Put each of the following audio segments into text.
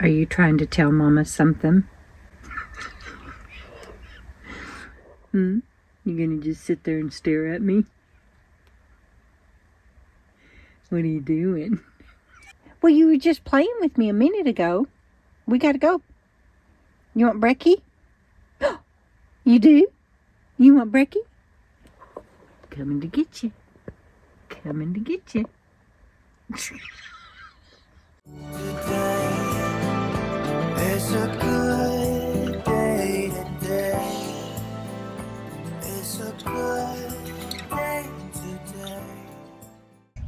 Are you trying to tell Mama something? You gonna just sit there and stare at me? What are you doing? Well, you were just playing with me a minute ago. We gotta go. You want brekkie? You do? You want brekkie? Coming to get you. Coming to get you. It's a good day today. It's a good day today.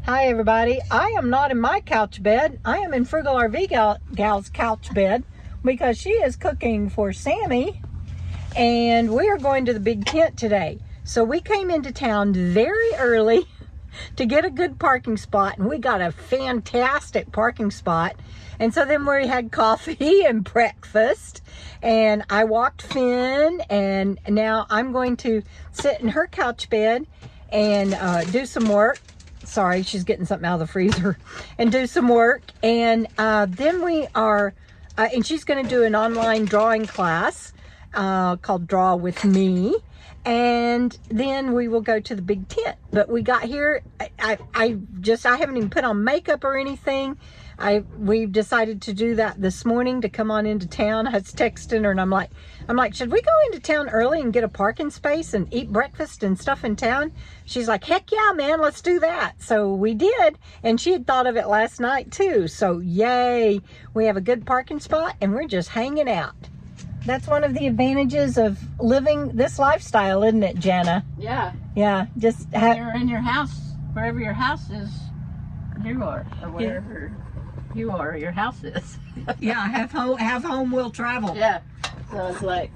Hi everybody. I am not in my couch bed. I am in Frugal RV Gal's couch bed because she is cooking for Sammy and we are going to the big tent today. So we came into town very early to get a good parking spot, and we got a fantastic parking spot. And so then we had coffee and breakfast, and I walked Finn, and now I'm going to sit in her couch bed and do some work. Sorry, she's getting something out of the freezer. And do some work, and then we are, and she's going to do an online drawing class called Draw With Me. And then we will go to the big tent. But we got here, I haven't even put on makeup or anything. We've decided to do that this morning to come on into town. I was texting her and I'm like, should we go into town early and get a parking space and eat breakfast and stuff in town? She's like, heck yeah, man, let's do that. So we did, and she had thought of it last night too. So yay, we have a good parking spot and we're just hanging out. That's one of the advantages of living this lifestyle, isn't it, Jana? Yeah. Yeah, just you're in your house, wherever your house is, you are, or wherever you are, your house is. yeah, have home will travel. Yeah. So it's like,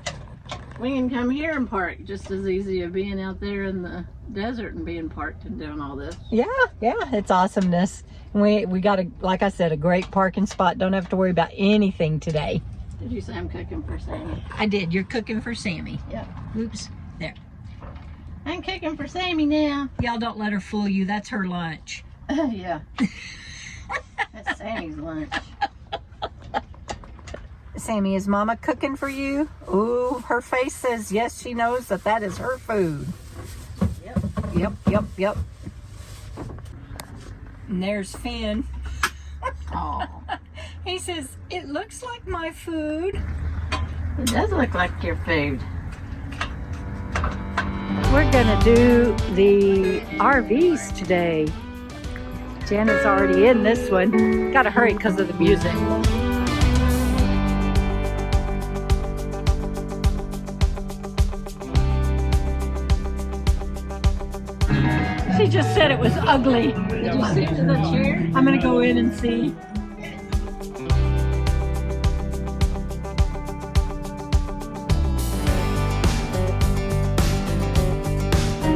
we can come here and park just as easy as being out there in the desert and being parked and doing all this. Yeah, it's awesomeness. We got like I said, a great parking spot. Don't have to worry about anything today. Did you say I'm cooking for Sammy? I did. You're cooking for Sammy. Yeah. Oops. There. I'm cooking for Sammy now. Y'all don't let her fool you. That's her lunch. Yeah. That's Sammy's lunch. Sammy, is Mama cooking for you? Ooh, her face says yes, she knows that is her food. Yep. And there's Finn. Oh. He says, it looks like my food. It does look like your food. We're gonna do the RVs today. Jana's already in this one. Gotta hurry because of the music. She just said it was ugly. Did you sit in the chair? I'm gonna go in and see.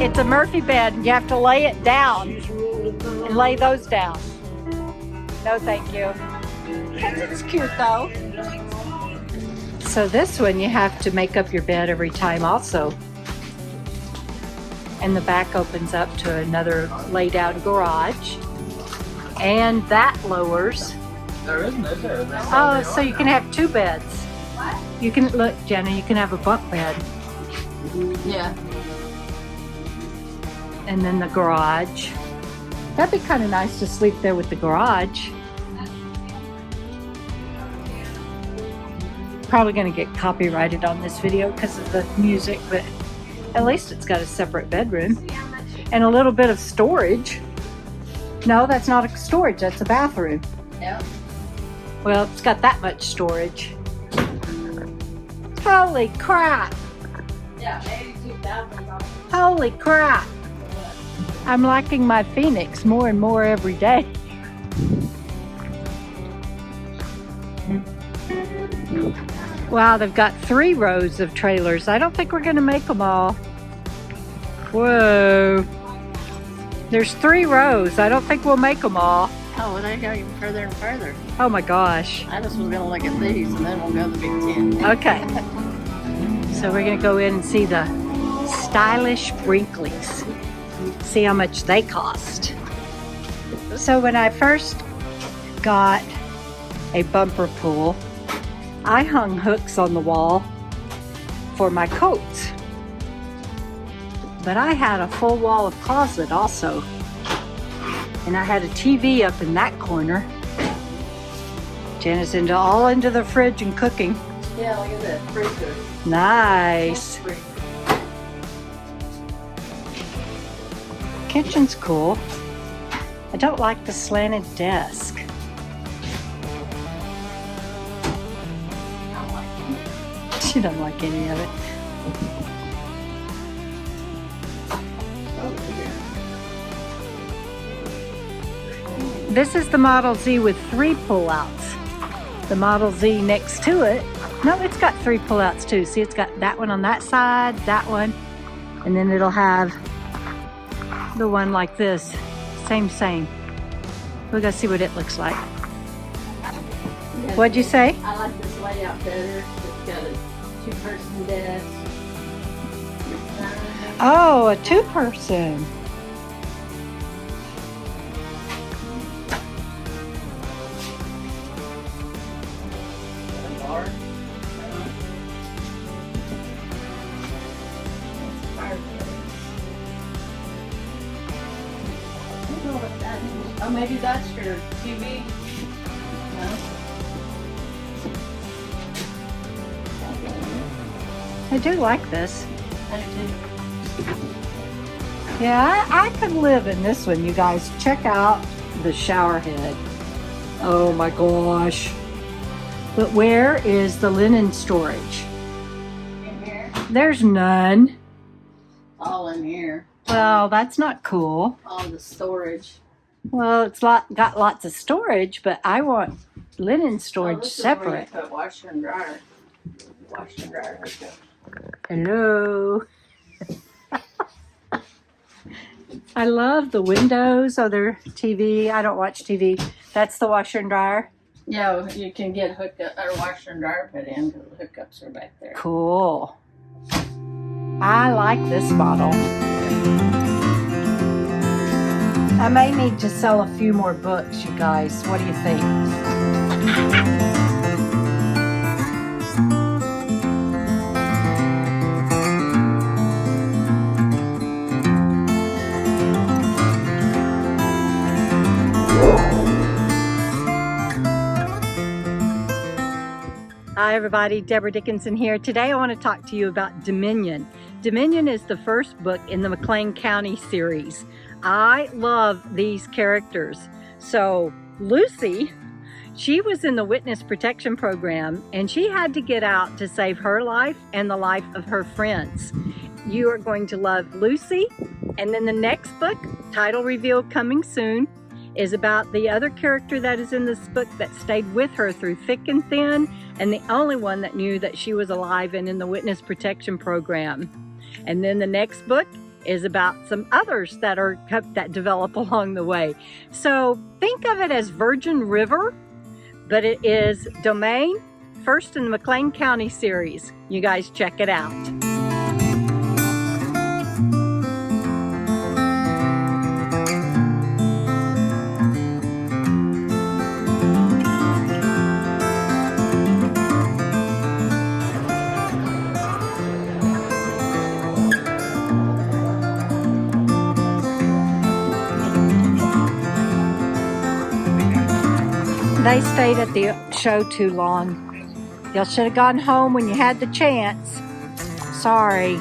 It's a Murphy bed. You have to lay it down and lay those down. No, thank you. It's cute though. So this one you have to make up your bed every time also. And the back opens up to another laid out garage. And that lowers. There isn't, is there? Oh, so you can have two beds. What? You can, look, Jenna, you can have a bunk bed. Yeah. And then the garage. That'd be kind of nice to sleep there with the garage. Probably going to get copyrighted on this video because of the music, but at least it's got a separate bedroom and a little bit of storage. No, that's not a storage, that's a bathroom. Yep. Well, it's got that much storage. Holy crap! Yeah, 82,000. Holy crap! I'm liking my Phoenix more and more every day. Wow, they've got 3 rows of trailers. I don't think we're going to make them all. Whoa. There's 3 rows. I don't think we'll make them all. Oh, well, they go even further and further. Oh my gosh. I just was going to look at these and then we'll go to the big tent. Okay. So we're going to go in and see the stylish Brinkleys. See how much they cost. So when I first got a bumper pool, I hung hooks on the wall for my coats, but I had a full wall of closet also, and I had a TV up in that corner. Jenna's all into the fridge and cooking. Yeah, look at that freezer. Nice. Freezer. Kitchen's cool. I don't like the slanted desk. She doesn't like any of it. This is the Model Z with 3 pullouts. The Model Z next to it, no, it's got 3 pullouts too. See, it's got that one on that side, that one, and then it'll have the one like this. Same. We're gonna see what it looks like. What'd you say? I like this layout better. It's got a 2-person desk. Oh, a 2-person. Oh, maybe that's your TV. No? I do like this. I do. Yeah, I could live in this one, you guys. Check out the shower head. Oh my gosh. But where is the linen storage? In here? There's none. All in here. Well, that's not cool. All the storage. Well, it's got lots of storage, but I want linen storage This is where you separate. put washer and dryer. Washer and dryer. Okay. Hello. I love the windows. Oh, they're TV. I don't watch TV. That's the washer and dryer. Yeah, you can get hookup or washer and dryer put in because the hookups are back there. Cool. I like this model. I may need to sell a few more books, you guys. What do you think? Hi everybody, Debra Dickinson here. Today I want to talk to you about Dominion. Dominion is the first book in the McLean County series. I love these characters. So Lucy, she was in the witness protection program and she had to get out to save her life and the life of her friends. You are going to love Lucy. And then the next book, title reveal coming soon, is about the other character that is in this book that stayed with her through thick and thin, and the only one that knew that she was alive and in the witness protection program. And then the next book is about some others that develop along the way. So think of it as Virgin River, but it is Domain, first in the McLean County series. You guys check it out. They stayed at the show too long. Y'all should have gone home when you had the chance. Sorry.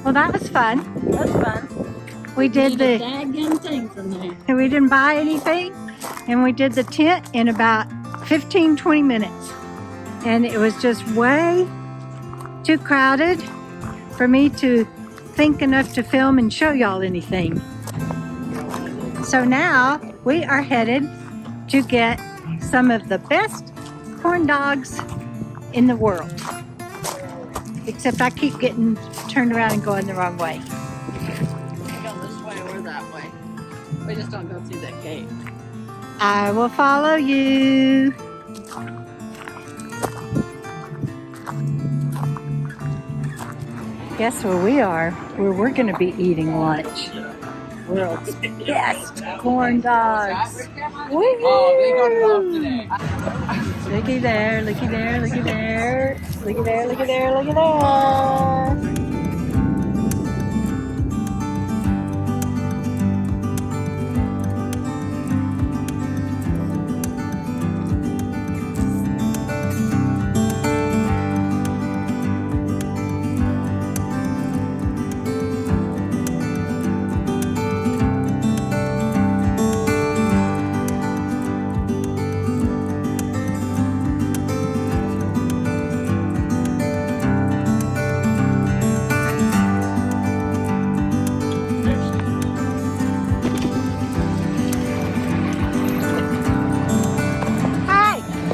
Well, that was fun. That's fun. We did Need a daggum thing from there. and we didn't buy anything, and we did the tent in about 15-20 minutes. And it was just way too crowded for me to think enough to film and show y'all anything. So now we are headed to get some of the best corn dogs in the world. Except I keep getting turned around and going the wrong way. We go this way or that way. We just don't go through that gate. I will follow you. Guess where we are? Where we're going to be eating lunch. World's best corn dogs. Oh, they got it off today. Looky there, looky there, looky there. Looky there, looky there, looky there.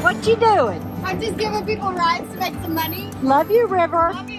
What you doing? I'm just giving people rides to make some money. Love you, River. Love you.